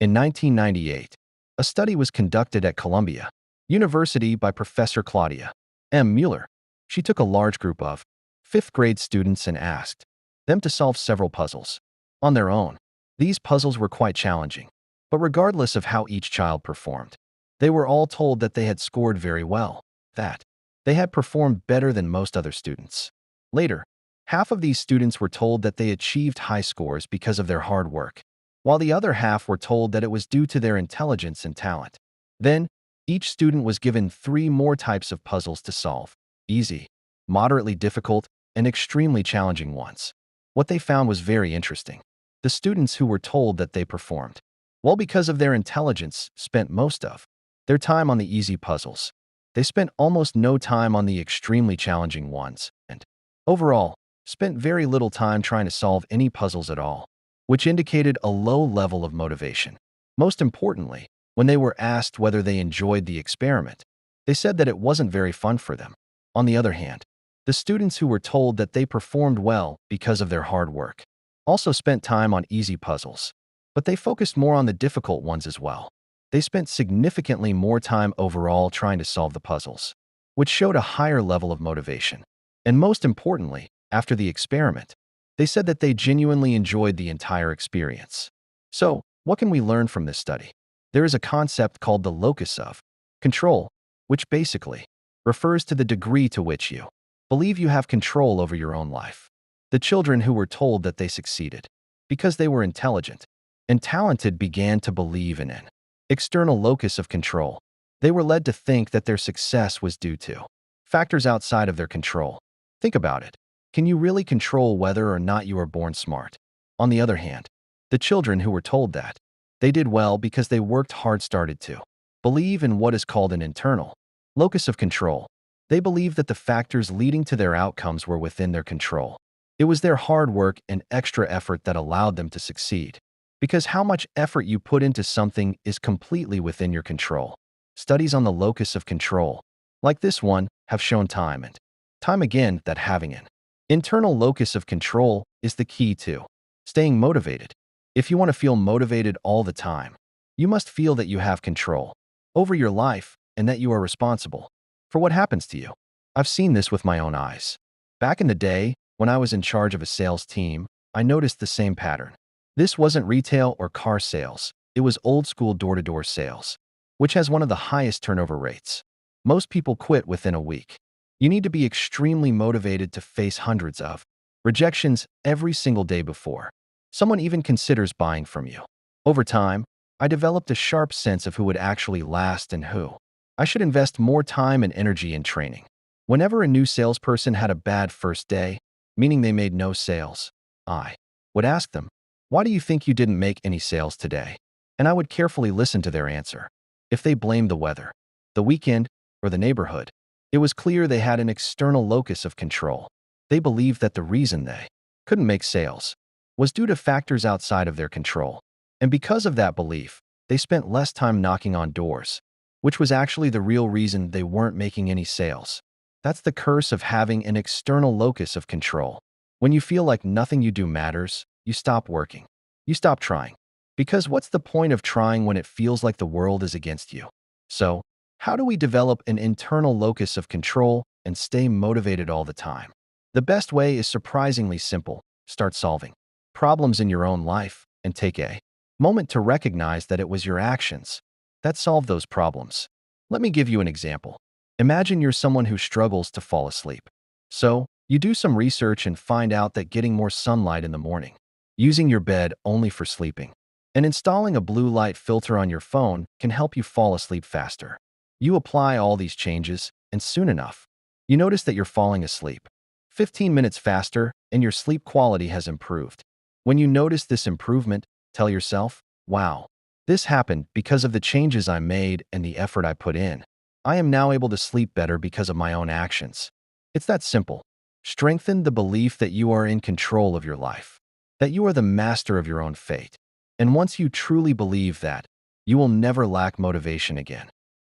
In 1998, a study was conducted at Columbia University by Professor Claudia M. Mueller. She took a large group of fifth-grade students and asked them to solve several puzzles on their own. These puzzles were quite challenging, but regardless of how each child performed, they were all told that they had scored very well, that they had performed better than most other students. Later, half of these students were told that they achieved high scores because of their hard work, while the other half were told that it was due to their intelligence and talent. Then, each student was given 3 more types of puzzles to solve: easy, moderately difficult, and extremely challenging ones. What they found was very interesting. The students who were told that they performed well because of their intelligence spent most of their time on the easy puzzles. They spent almost no time on the extremely challenging ones, and overall, spent very little time trying to solve any puzzles at all, which indicated a low level of motivation. Most importantly, when they were asked whether they enjoyed the experiment, they said that it wasn't very fun for them. On the other hand, the students who were told that they performed well because of their hard work also spent time on easy puzzles, but they focused more on the difficult ones as well. They spent significantly more time overall trying to solve the puzzles, which showed a higher level of motivation. And most importantly, after the experiment, they said that they genuinely enjoyed the entire experience. So, what can we learn from this study? There is a concept called the locus of control, which basically refers to the degree to which you believe you have control over your own life. The children who were told that they succeeded because they were intelligent and talented began to believe in an external locus of control. They were led to think that their success was due to factors outside of their control. Think about it. Can you really control whether or not you are born smart? On the other hand, the children who were told that they did well because they worked hard started to believe in what is called an internal locus of control. They believed that the factors leading to their outcomes were within their control. It was their hard work and extra effort that allowed them to succeed. Because how much effort you put into something is completely within your control. Studies on the locus of control, like this one, have shown time and time again that having an internal locus of control is the key to staying motivated. If you want to feel motivated all the time, you must feel that you have control over your life and that you are responsible for what happens to you. I've seen this with my own eyes. Back in the day, when I was in charge of a sales team, I noticed the same pattern. This wasn't retail or car sales. It was old-school door-to-door sales, which has one of the highest turnover rates. Most people quit within a week. You need to be extremely motivated to face hundreds of rejections every single day before someone even considers buying from you. Over time, I developed a sharp sense of who would actually last and who I should invest more time and energy in training. Whenever a new salesperson had a bad first day, meaning they made no sales, I would ask them, "Why do you think you didn't make any sales today?" And I would carefully listen to their answer. If they blamed the weather, the weekend, or the neighborhood, it was clear they had an external locus of control. They believed that the reason they couldn't make sales was due to factors outside of their control. And because of that belief, they spent less time knocking on doors, which was actually the real reason they weren't making any sales. That's the curse of having an external locus of control. When you feel like nothing you do matters, you stop working. You stop trying. Because what's the point of trying when it feels like the world is against you? So, how do we develop an internal locus of control and stay motivated all the time? The best way is surprisingly simple. Start solving problems in your own life and take a moment to recognize that it was your actions that solved those problems. Let me give you an example. Imagine you're someone who struggles to fall asleep. So, you do some research and find out that getting more sunlight in the morning, using your bed only for sleeping, and installing a blue light filter on your phone can help you fall asleep faster. You apply all these changes, and soon enough, you notice that you're falling asleep 15 minutes faster and your sleep quality has improved. When you notice this improvement, tell yourself, "Wow, this happened because of the changes I made and the effort I put in. I am now able to sleep better because of my own actions." It's that simple. Strengthen the belief that you are in control of your life, that you are the master of your own fate. And once you truly believe that, you will never lack motivation again.